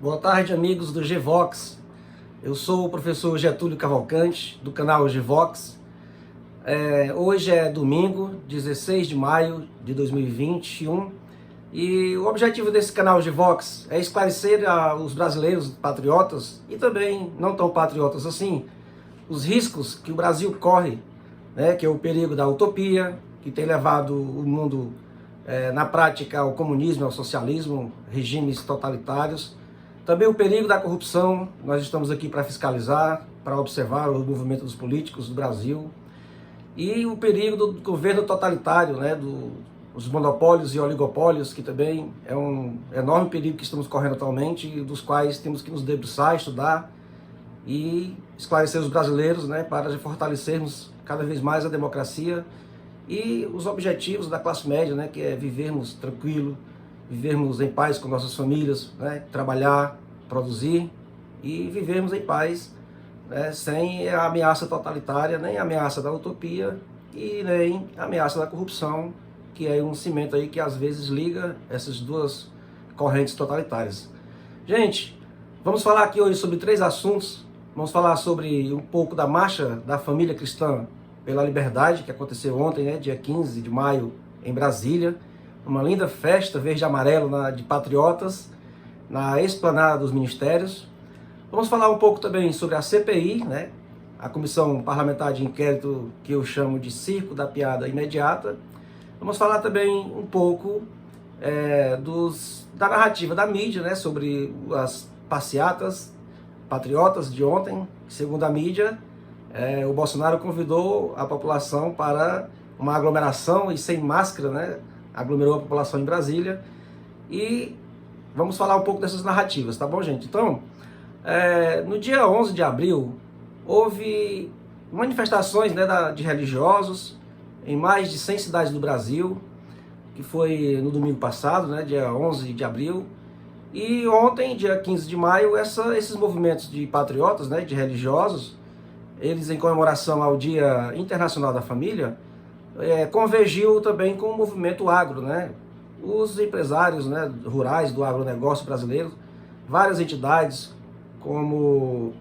Boa tarde, amigos do GVox. Eu sou o professor Getúlio Cavalcante, do canal GVox. Hoje é domingo, 16 de maio de 2021, e o objetivo desse canal GVox é esclarecer os brasileiros patriotas e também não tão patriotas assim, os riscos que o Brasil corre, né, que é o perigo da utopia, que tem levado o mundo na prática ao comunismo, ao socialismo, regimes totalitários. Também o perigo da corrupção. Nós estamos aqui para fiscalizar, para observar o movimento dos políticos do Brasil. E o perigo do governo totalitário, né, dos monopólios e oligopólios, que também é um enorme perigo que estamos correndo atualmente, e dos quais temos que nos debruçar, estudar e esclarecer os brasileiros, né, para fortalecermos cada vez mais a democracia e os objetivos da classe média, né, que é vivermos tranquilo, vivermos em paz com nossas famílias, né, trabalhar, produzir e vivermos em paz, né, sem a ameaça totalitária, nem a ameaça da utopia e nem a ameaça da corrupção, que é um cimento aí que às vezes liga essas duas correntes totalitárias. Gente, vamos falar aqui hoje sobre 3 assuntos. Vamos falar sobre um pouco da Marcha da Família Cristã pela Liberdade, que aconteceu ontem, né, dia 15 de maio, em Brasília. Uma linda festa verde e amarelo de patriotas na Esplanada dos Ministérios. Vamos falar um pouco também sobre a CPI, né? A Comissão Parlamentar de Inquérito, que eu chamo de Circo da Piada Imediata. Vamos falar também um pouco da narrativa da mídia, né? Sobre as passeatas patriotas de ontem. Segundo a mídia, o Bolsonaro convidou a população para uma aglomeração e sem máscara, né? Aglomerou a população em Brasília, e vamos falar um pouco dessas narrativas, tá bom, gente? Então, no dia 11 de abril, houve manifestações, né, de religiosos em mais de 100 cidades do Brasil, que foi no domingo passado, né, dia 11 de abril, e ontem, dia 15 de maio, esses movimentos de patriotas, né, de religiosos, eles em comemoração ao Dia Internacional da Família, convergiu também com o movimento agro, né? Os empresários, né, rurais do agronegócio brasileiro, várias entidades, como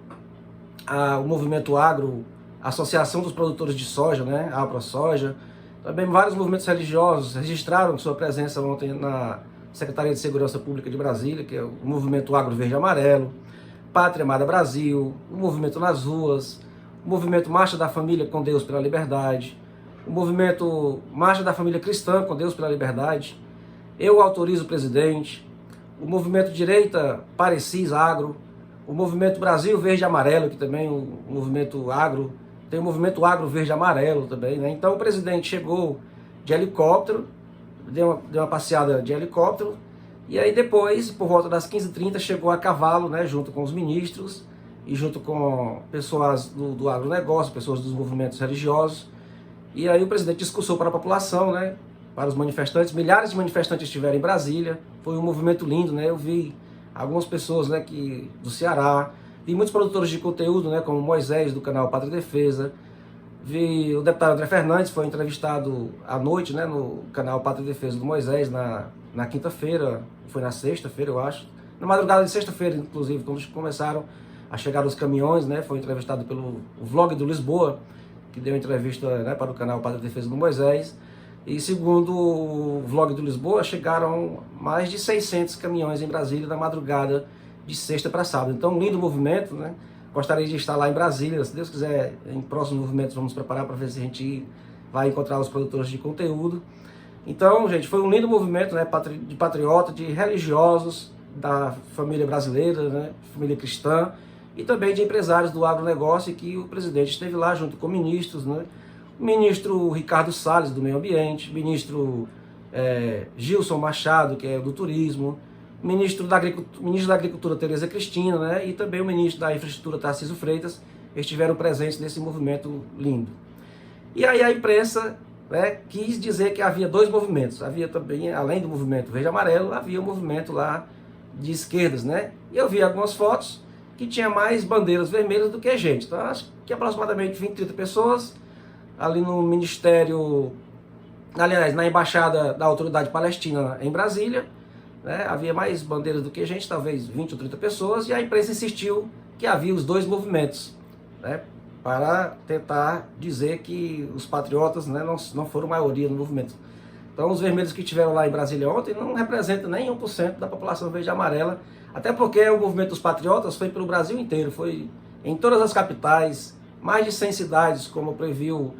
o movimento agro, a Associação dos Produtores de Soja, né, a AproSoja, também vários movimentos religiosos registraram sua presença ontem na Secretaria de Segurança Pública de Brasília, que é o movimento Agro Verde e Amarelo, Pátria Amada Brasil, o movimento Nas Ruas, o movimento Marcha da Família com Deus pela Liberdade, o movimento Marcha da Família Cristã com Deus pela Liberdade, Eu Autorizo o Presidente, o movimento Direita Parecis Agro, o movimento Brasil Verde e Amarelo, que também o movimento agro, tem o movimento Agro Verde e Amarelo também, né? Então o presidente chegou de helicóptero, deu uma passeada de helicóptero, e aí depois, por volta das 15h30, chegou a cavalo, né, junto com os ministros e junto com pessoas do agronegócio, pessoas dos movimentos religiosos. E aí o presidente discursou para a população, né, para os manifestantes. Milhares de manifestantes estiveram em Brasília. Foi um movimento lindo, né? Eu vi algumas pessoas, né, do Ceará. Vi muitos produtores de conteúdo, né, como Moisés, do canal Pátria e Defesa. Vi o deputado André Fernandes, foi entrevistado à noite, né, no canal Pátria e Defesa do Moisés, na quinta-feira, foi na sexta-feira, eu acho. Na madrugada de sexta-feira, inclusive, quando começaram a chegar os caminhões, né, foi entrevistado pelo Vlog do Lisboa, que deu entrevista, né, para o canal Pátria e Defesa do Moisés. E segundo o Vlog do Lisboa, chegaram mais de 600 caminhões em Brasília na madrugada de sexta para sábado. Então, um lindo movimento, né? Gostaria de estar lá em Brasília. Se Deus quiser, em próximos movimentos vamos preparar para ver se a gente vai encontrar os produtores de conteúdo. Então, gente, foi um lindo movimento, né, de patriota, de religiosos da família brasileira, né, família cristã, e também de empresários do agronegócio, que o presidente esteve lá junto com ministros, né? O ministro Ricardo Salles, do Meio Ambiente, o ministro Gilson Machado, que é do Turismo, o ministro da Agricultura, Tereza Cristina, né? E também o ministro da Infraestrutura, Tarcísio Freitas, estiveram presentes nesse movimento lindo. E aí a imprensa, né, quis dizer que havia 2 movimentos. Havia também, além do movimento Verde e Amarelo, havia um movimento lá de esquerdas, né? E eu vi algumas fotos que tinha mais bandeiras vermelhas do que gente. Então, acho que aproximadamente 20, 30 pessoas ali no Ministério, aliás, na Embaixada da Autoridade Palestina em Brasília, né? Havia mais bandeiras do que gente, talvez 20 ou 30 pessoas, e a imprensa insistiu que havia os dois movimentos, né? Para tentar dizer que os patriotas, né, não foram maioria no movimento. Então os vermelhos que estiveram lá em Brasília ontem não representam nem 1% da população verde e amarela, até porque o movimento dos patriotas foi pelo Brasil inteiro, foi em todas as capitais, mais de 100 cidades, como previu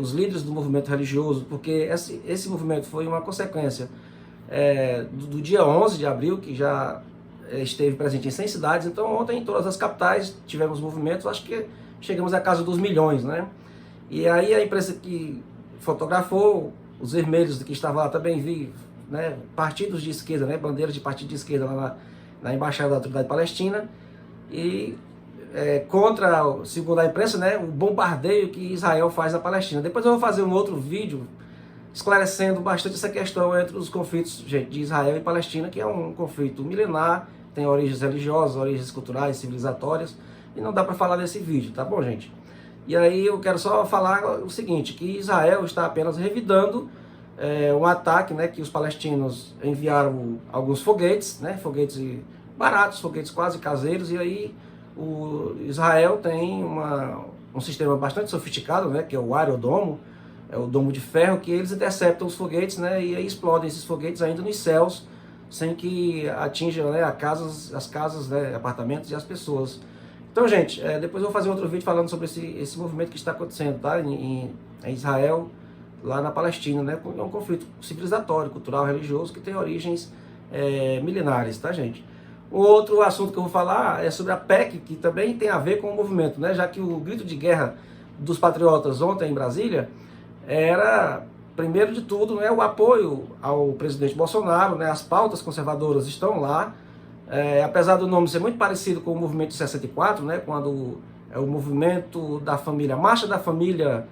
os líderes do movimento religioso, porque esse movimento foi uma consequência do dia 11 de abril, que já esteve presente em 100 cidades. Então ontem em todas as capitais tivemos movimentos, acho que chegamos à casa dos milhões, né? E aí a imprensa que fotografou os vermelhos que estavam lá também, vi, né, partidos de esquerda, né, bandeiras de partido de esquerda lá na Embaixada da Autoridade Palestina, e contra, segundo a imprensa, né, o bombardeio que Israel faz na Palestina. Depois eu vou fazer um outro vídeo esclarecendo bastante essa questão entre os conflitos, gente, de Israel e Palestina, que é um conflito milenar, tem origens religiosas, origens culturais, civilizatórias, e não dá para falar nesse vídeo, tá bom, gente? E aí eu quero só falar o seguinte, que Israel está apenas revidando um ataque, né, que os palestinos enviaram alguns foguetes, né, foguetes baratos, foguetes quase caseiros, e aí o Israel tem um sistema bastante sofisticado, né, que é o Aerodomo, é o domo de ferro, que eles interceptam os foguetes, né, e aí explodem esses foguetes ainda nos céus, sem que atinjam, né, as casas, né, apartamentos e as pessoas. Então, gente, depois eu vou fazer outro vídeo falando sobre esse movimento que está acontecendo, tá, em Israel, lá na Palestina, né, é um conflito civilizatório, cultural, religioso, que tem origens milenares, tá, gente? O outro assunto que eu vou falar é sobre a PEC, que também tem a ver com o movimento, né, já que o grito de guerra dos patriotas ontem em Brasília era, primeiro de tudo, né, o apoio ao presidente Bolsonaro, né, as pautas conservadoras estão lá, apesar do nome ser muito parecido com o movimento de 64, né, quando é o movimento da família, a Marcha da Família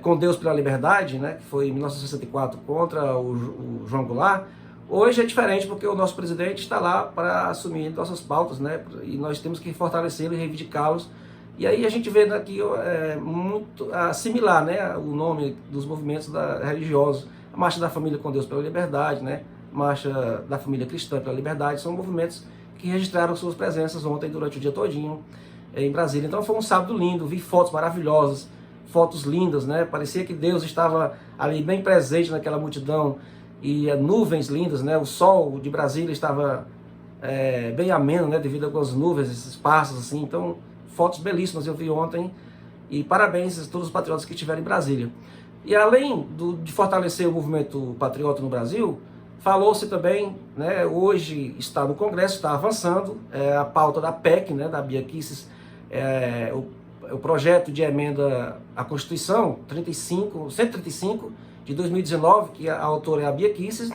com Deus pela Liberdade, né, que foi em 1964 contra o João Goulart. Hoje é diferente porque o nosso presidente está lá para assumir nossas pautas, né, e nós temos que fortalecê-los e reivindicá-los. E aí a gente vê aqui muito similar, né, o nome dos movimentos religiosos, a Marcha da Família com Deus pela Liberdade, né, Marcha da Família Cristã pela Liberdade, são movimentos que registraram suas presenças ontem durante o dia todinho em Brasília. Então foi um sábado lindo, vi fotos maravilhosas, fotos lindas, né, parecia que Deus estava ali bem presente naquela multidão, e nuvens lindas, né, o sol de Brasília estava bem ameno, né, devido a algumas nuvens esparsas, assim. Então fotos belíssimas eu vi ontem, e parabéns a todos os patriotas que estiveram em Brasília. E além de fortalecer o movimento patriota no Brasil, falou-se também, né, hoje está no Congresso, está avançando a pauta da PEC, né, da Bia Kicis, o projeto de emenda à Constituição 135 de 2019, que a autora é a Bia Kicis,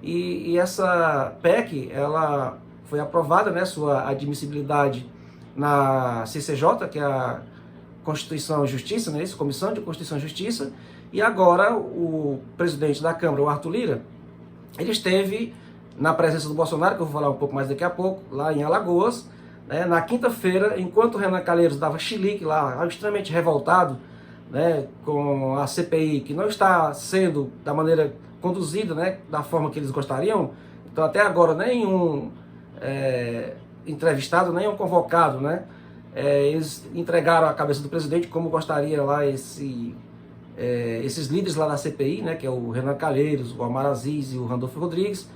e essa PEC ela foi aprovada, né, sua admissibilidade na CCJ, que é a Constituição e Justiça, né, isso, Comissão de Constituição e Justiça, e agora o presidente da Câmara, o Arthur Lira, ele esteve na presença do Bolsonaro, que eu vou falar um pouco mais daqui a pouco, lá em Alagoas, né, na quinta-feira, enquanto o Renan Calheiros dava chilique lá, extremamente revoltado, né, com a CPI, que não está sendo da maneira conduzida, né, da forma que eles gostariam. Então até agora nenhum entrevistado, nenhum convocado, né, eles entregaram a cabeça do presidente como gostaria lá esses líderes lá da CPI, né, que é o Renan Calheiros, o Omar Aziz e o Randolfo Rodrigues.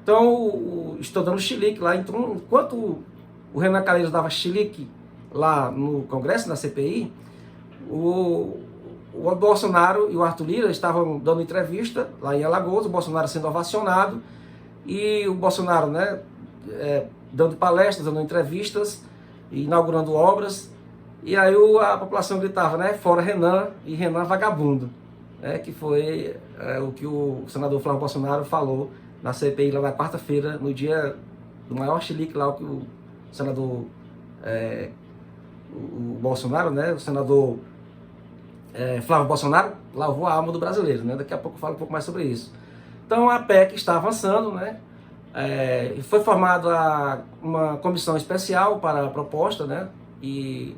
Então estão dando chilique lá. Então, enquanto o Renan Calheiros dava chilique lá no Congresso, na CPI, o Bolsonaro e o Arthur Lira estavam dando entrevista lá em Alagoas, o Bolsonaro sendo ovacionado, e o Bolsonaro, né, dando palestras, dando entrevistas, inaugurando obras, e aí a população gritava, né, fora Renan, e Renan vagabundo, né, que foi o que o senador Flávio Bolsonaro falou na CPI lá na quarta-feira, no dia do maior chilique lá, o que o senador o Bolsonaro, né, o senador Flávio Bolsonaro lavou a alma do brasileiro, né? Daqui a pouco eu falo um pouco mais sobre isso. Então a PEC está avançando, né? Foi formada uma comissão especial para a proposta, né? E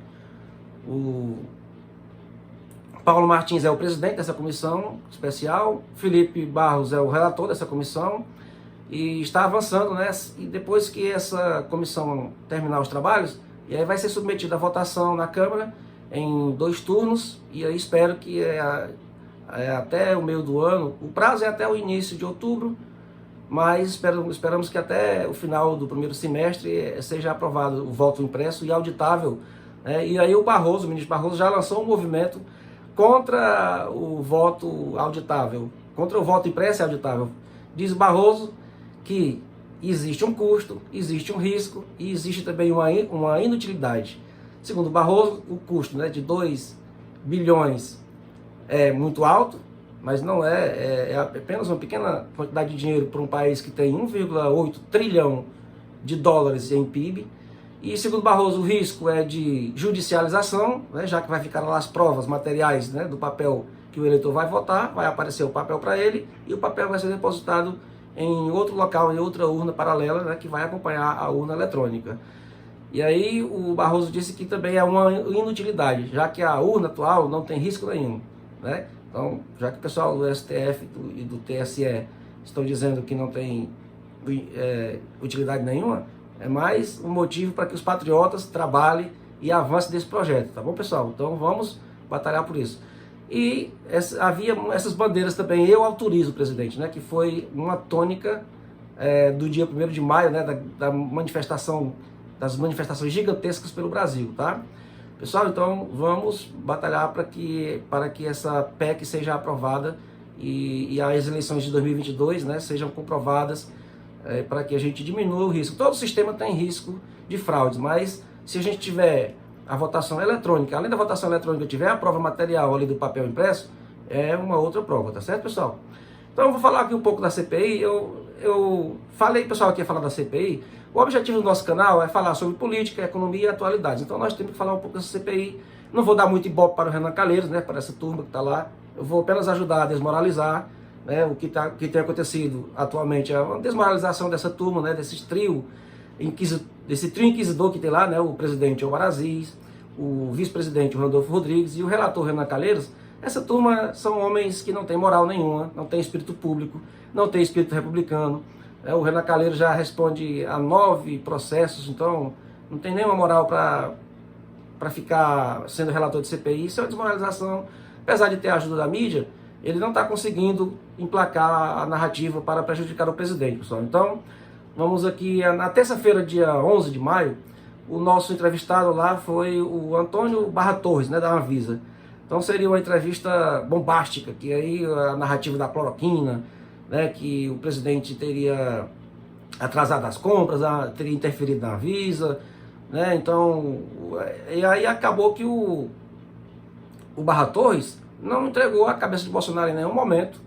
o Paulo Martins é o presidente dessa comissão especial, Felipe Barros é o relator dessa comissão, e está avançando, né? E depois que essa comissão terminar os trabalhos, e aí vai ser submetida à votação na Câmara em 2 turnos, e aí espero que até o meio do ano, o prazo é até o início de outubro, mas esperamos que até o final do primeiro semestre seja aprovado o voto impresso e auditável, né? E aí o ministro Barroso já lançou um movimento contra o voto auditável, contra o voto impresso e auditável. Diz Barroso que existe um custo, existe um risco e existe também uma inutilidade. Segundo Barroso, o custo, né, de 2 bilhões é muito alto, mas não é apenas uma pequena quantidade de dinheiro para um país que tem 1,8 trilhão de dólares em PIB. E segundo Barroso, o risco é de judicialização, né, já que vai ficar lá as provas materiais, né, do papel que o eleitor vai votar, vai aparecer o papel para ele e o papel vai ser depositado em outro local, em outra urna paralela, né, que vai acompanhar a urna eletrônica. E aí o Barroso disse que também é uma inutilidade, já que a urna atual não tem risco nenhum, né? Então, já que o pessoal do STF e do TSE estão dizendo que não tem utilidade nenhuma, é mais um motivo para que os patriotas trabalhem e avancem desse projeto, tá bom, pessoal? Então vamos batalhar por isso. E havia essas bandeiras também, eu autorizo, presidente, né, que foi uma tônica do dia 1º de maio, né, das manifestações gigantescas pelo Brasil, tá? Pessoal, então vamos batalhar para que essa PEC seja aprovada e as eleições de 2022, né, sejam comprovadas, para que a gente diminua o risco. Todo sistema tem risco de fraudes, mas se a gente tiver a votação eletrônica, além da votação eletrônica, tiver a prova material ali do papel impresso, é uma outra prova, tá certo, pessoal? Então eu vou falar aqui um pouco da CPI. Eu falei, pessoal, que ia falar da CPI. O objetivo do nosso canal é falar sobre política, economia e atualidades. Então nós temos que falar um pouco dessa CPI. Não vou dar muito ibope para o Renan Calheiros, né, para essa turma que está lá. Eu vou apenas ajudar a desmoralizar, né, o que tem acontecido atualmente. É uma desmoralização dessa turma, né, desse trio inquisidor que tem lá, né, o presidente Omar Aziz, o vice-presidente Randolfo Rodrigues e o relator Renan Calheiros. Essa turma são homens que não têm moral nenhuma, não têm espírito público, não têm espírito republicano. O Renan Calheiros já responde a 9 processos, então não tem nenhuma moral para ficar sendo relator de CPI. Isso é uma desmoralização. Apesar de ter a ajuda da mídia, ele não está conseguindo emplacar a narrativa para prejudicar o presidente, pessoal. Então, vamos aqui, na terça-feira, dia 11 de maio, o nosso entrevistado lá foi o Antônio Barra Torres, né, da Anvisa. Então seria uma entrevista bombástica, que aí a narrativa da cloroquina, né, que o presidente teria atrasado as compras, teria interferido na Anvisa, né, então, e aí acabou que o Barra Torres não entregou a cabeça de Bolsonaro em nenhum momento,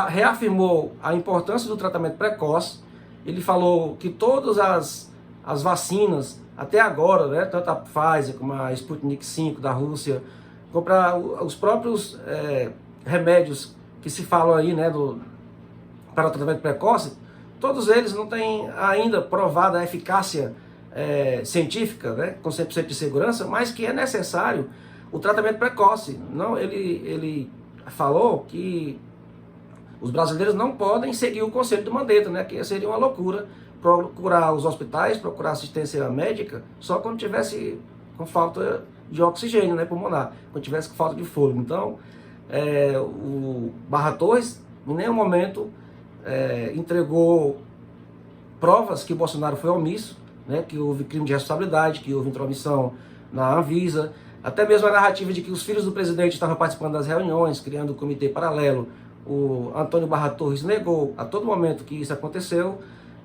reafirmou a importância do tratamento precoce. Ele falou que todas as vacinas, até agora, né, tanto a Pfizer como a Sputnik V da Rússia, comprar os próprios remédios que se falam aí, né, para o tratamento precoce, todos eles não têm ainda provada a eficácia científica, né, com 100% de segurança, mas que é necessário o tratamento precoce. Não, ele falou que os brasileiros não podem seguir o conselho do Mandetta, né, que seria uma loucura procurar os hospitais, procurar assistência médica só quando tivesse com falta de oxigênio, né, pulmonar, quando tivesse com falta de fôlego. Então, o Barra Torres, em nenhum momento, entregou provas que o Bolsonaro foi omisso, né, que houve crime de responsabilidade, que houve intromissão na Anvisa, até mesmo a narrativa de que os filhos do presidente estavam participando das reuniões, criando um comitê paralelo. O Antônio Barra Torres negou a todo momento que isso aconteceu.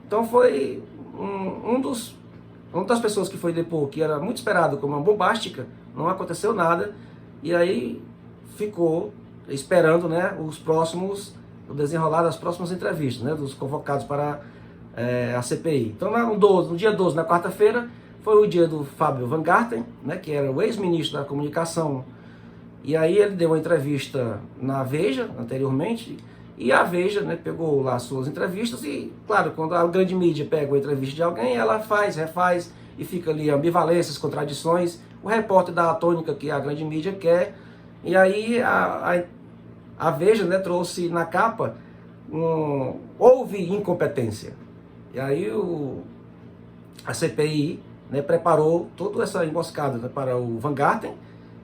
Então foi uma das pessoas que foi depor, que era muito esperado como uma bombástica, não aconteceu nada, e aí ficou esperando, né, o desenrolar das próximas entrevistas, né, dos convocados para a CPI. Então no dia 12, na quarta-feira, foi o dia do Fábio Van Garten, né, que era o ex-ministro da comunicação, e aí ele deu uma entrevista na Veja, anteriormente, e a Veja, né, pegou lá suas entrevistas e, claro, quando a grande mídia pega uma entrevista de alguém, ela faz, refaz e fica ali ambivalências, contradições. O repórter dá a tônica que a grande mídia quer. E aí a Veja, né, trouxe na capa houve incompetência. E aí a CPI, né, preparou toda essa emboscada, né, para o Van Garten,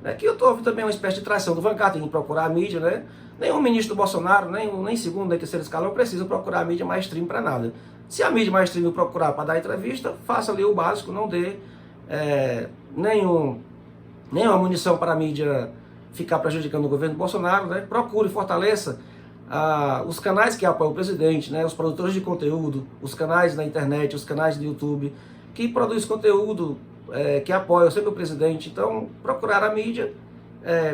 né, que houve também uma espécie de traição do Van Garten em procurar a mídia, né? Nenhum ministro do Bolsonaro, nem segundo, nem terceiro escalão precisa procurar a mídia mainstream para nada. Se a mídia mainstream procurar para dar entrevista, faça ali o básico, não dê nenhuma munição para a mídia ficar prejudicando o governo Bolsonaro, né? Procure, fortaleça os canais que apoiam o presidente, né? Os produtores de conteúdo, os canais na internet, os canais do YouTube, que produzem conteúdo que apoiam sempre o presidente. Então, procurar a mídia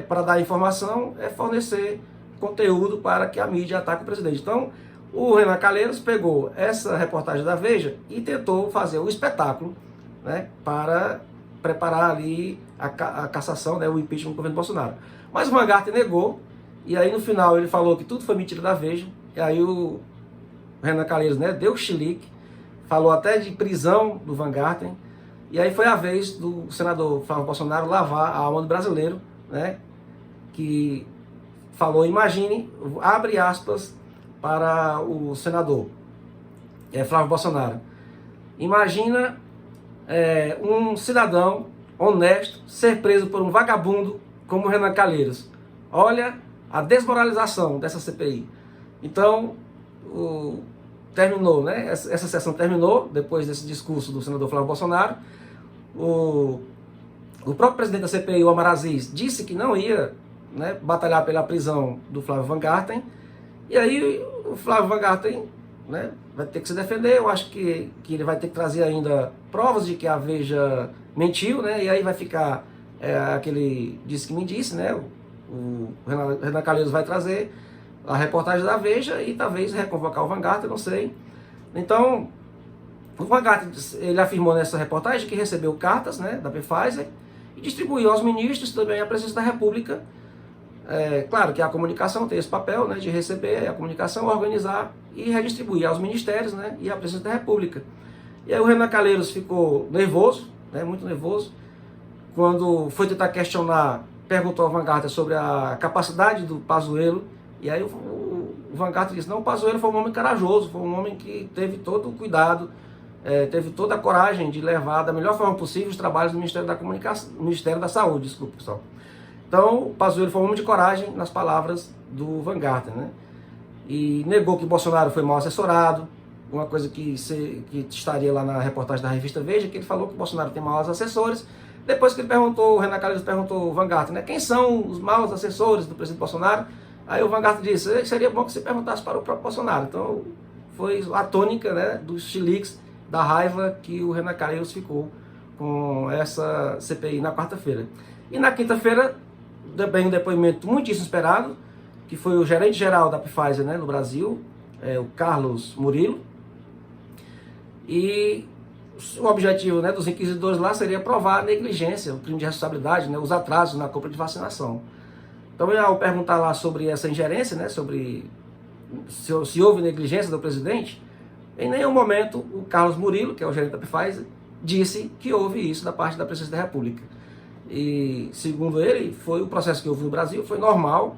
para dar informação é fornecer conteúdo para que a mídia ataque o presidente. Então, o Renan Calheiros pegou essa reportagem da Veja e tentou fazer um espetáculo, né, para preparar ali a cassação, né, o impeachment do governo Bolsonaro. Mas o Van Garten negou, e aí no final ele falou que tudo foi mentira da Veja, e aí o Renan Calheiros, né, deu chilique, falou até de prisão do Van Garten, e aí foi a vez do senador Flávio Bolsonaro lavar a alma do brasileiro, né, que falou, imagine, abre aspas para o senador Flávio Bolsonaro, imagina um cidadão honesto ser preso por um vagabundo como Renan Calheiros. Olha a desmoralização dessa CPI. Então, terminou, né? Essa sessão terminou, depois desse discurso do senador Flávio Bolsonaro. O próprio presidente da CPI, o Omar Aziz, disse que não ia, né, batalhar pela prisão do Flávio Van Garten. E aí o Flávio Van Garten, né, vai ter que se defender. Eu acho que ele vai ter que trazer ainda provas de que a Veja mentiu, né? E aí vai ficar aquele disse que me disse, né? O Renan Calheiros vai trazer a reportagem da Veja e talvez reconvocar o Van Garten, não sei. Então, o Van Garten, ele afirmou nessa reportagem que recebeu cartas, né, da Pfizer e distribuiu aos ministros, também à presidência da República. Claro que a comunicação tem esse papel, né, de receber a comunicação, organizar e redistribuir aos ministérios, né, e à presidência da República. E aí o Renan Calheiros ficou nervoso, né, muito nervoso, quando foi tentar questionar, perguntou ao Van Garten sobre a capacidade do Pazuello, e aí o Van Garten disse, não, o Pazuello foi um homem corajoso, foi um homem que teve todo o cuidado, teve toda a coragem de levar da melhor forma possível os trabalhos do Ministério da Comunicação, Ministério da Saúde, desculpa, pessoal. Então, o Pazuello foi um homem de coragem, nas palavras do Van Garten, né? E negou que Bolsonaro foi mal assessorado, uma coisa que estaria lá na reportagem da revista Veja, que ele falou que Bolsonaro tem maus assessores. Depois que ele perguntou, o Renan Calheiros perguntou ao Van Garten, né, quem são os maus assessores do presidente Bolsonaro? Aí o Van Garten disse, seria bom que você perguntasse para o próprio Bolsonaro. Então, foi a tônica, né, dos chiliques, da raiva que o Renan Calheiros ficou com essa CPI na quarta-feira. E na quinta-feira, também um depoimento muitíssimo esperado, que foi o gerente-geral da Pfizer, né, no Brasil, o Carlos Murilo. E o objetivo, né, dos inquisidores lá seria provar a negligência, o crime de responsabilidade, né, os atrasos na compra de vacinação. Então, ao perguntar lá sobre essa ingerência, né, sobre se houve negligência do presidente, em nenhum momento o Carlos Murilo, que é o gerente da Pfizer, disse que houve isso da parte da Presidência da República. E, segundo ele, foi o processo que houve no Brasil, foi normal,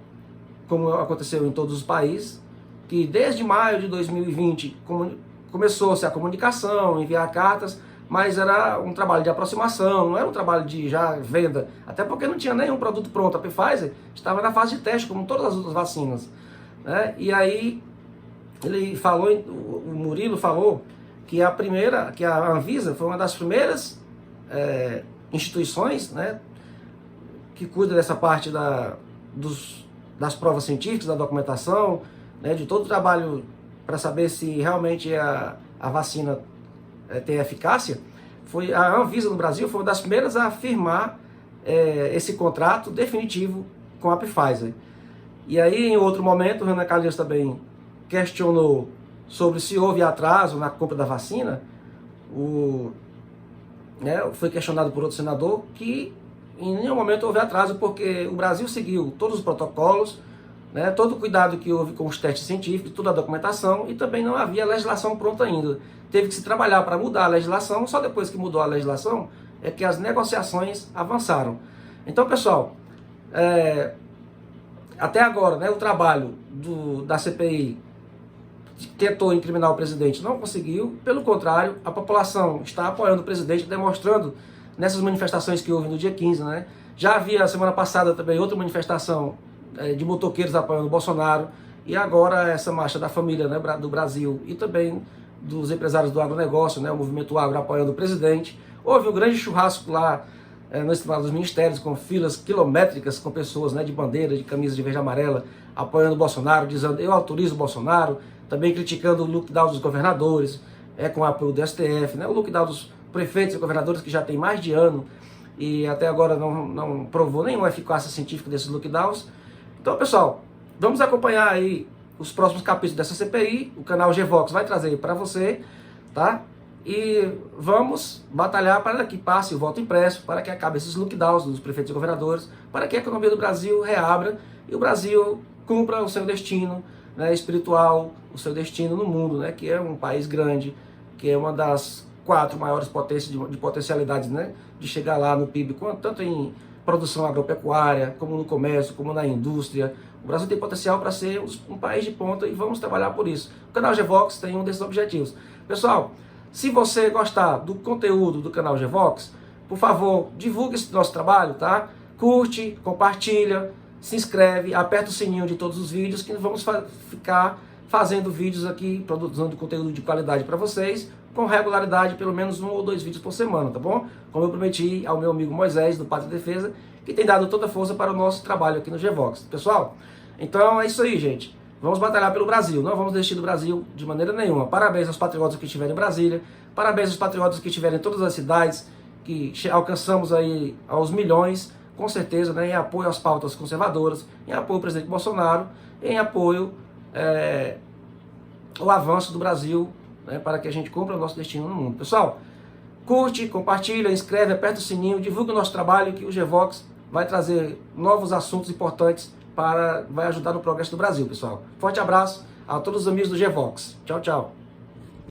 como aconteceu em todos os países, que desde maio de 2020 começou-se a comunicação, enviar cartas, mas era um trabalho de aproximação, não era um trabalho de já venda, até porque não tinha nenhum produto pronto. A Pfizer estava na fase de teste, como todas as outras vacinas, né? E aí ele falou, o Murilo falou que que a Anvisa foi uma das primeiras instituições, né, que cuida dessa parte das provas científicas, da documentação, né, de todo o trabalho para saber se realmente a vacina tem eficácia. A Anvisa no Brasil foi uma das primeiras a firmar esse contrato definitivo com a Pfizer. E aí, em outro momento, o Renan Calheiros também questionou sobre se houve atraso na compra da vacina. Foi questionado por outro senador que em nenhum momento houve atraso, porque o Brasil seguiu todos os protocolos, né, todo o cuidado que houve com os testes científicos, toda a documentação, e também não havia legislação pronta ainda. Teve que se trabalhar para mudar a legislação, só depois que mudou a legislação é que as negociações avançaram. Então, pessoal, até agora, né, o trabalho da CPI tentou incriminar o presidente, não conseguiu. Pelo contrário, a população está apoiando o presidente, demonstrando nessas manifestações que houve no dia 15, né? Já havia semana passada também outra manifestação de motoqueiros apoiando o Bolsonaro, e agora essa marcha da família, né, do Brasil, e também dos empresários do agronegócio, né, o movimento agro apoiando o presidente. Houve um grande churrasco lá no Estado dos Ministérios, com filas quilométricas, com pessoas, né, de bandeira, de camisa de verde e amarela, apoiando o Bolsonaro, dizendo eu autorizo o Bolsonaro, também criticando o lockdown dos governadores, com o apoio do STF, né, o lockdown dos prefeitos e governadores, que já tem mais de ano, e até agora não provou nenhuma eficácia científica desses lockdowns. Então, pessoal, vamos acompanhar aí os próximos capítulos dessa CPI, o canal GVox vai trazer para você, tá? E vamos batalhar para que passe o voto impresso, para que acabe esses lockdowns dos prefeitos e governadores, para que a economia do Brasil reabra e o Brasil cumpra o seu destino, né, espiritual, o seu destino no mundo, né, que é um país grande, que é uma das 4 maiores potências de potencialidades, né, de chegar lá no PIB, tanto em produção agropecuária, como no comércio, como na indústria. O Brasil tem potencial para ser um país de ponta e vamos trabalhar por isso. O canal GVox tem um desses objetivos. Pessoal, se você gostar do conteúdo do canal GVox, por favor, divulgue esse nosso trabalho, tá? Curte, compartilha, se inscreve, aperta o sininho de todos os vídeos, que vamos ficar fazendo vídeos aqui, produzindo conteúdo de qualidade para vocês, com regularidade, pelo menos 1 ou 2 vídeos por semana, tá bom? Como eu prometi ao meu amigo Moisés, do Pátria Defesa, que tem dado toda a força para o nosso trabalho aqui no GVox. Pessoal, então é isso aí, gente. Vamos batalhar pelo Brasil, não vamos desistir do Brasil de maneira nenhuma. Parabéns aos patriotas que estiverem em Brasília, parabéns aos patriotas que estiverem em todas as cidades, que alcançamos aí aos milhões, com certeza, né, em apoio às pautas conservadoras, em apoio ao presidente Bolsonaro, em apoio ao avanço do Brasil, né, para que a gente cumpra o nosso destino no mundo. Pessoal, curte, compartilha, inscreve, aperta o sininho, divulga o nosso trabalho, que o GVox vai trazer novos assuntos importantes, vai ajudar no progresso do Brasil, pessoal. Forte abraço a todos os amigos do GVox. Tchau, tchau.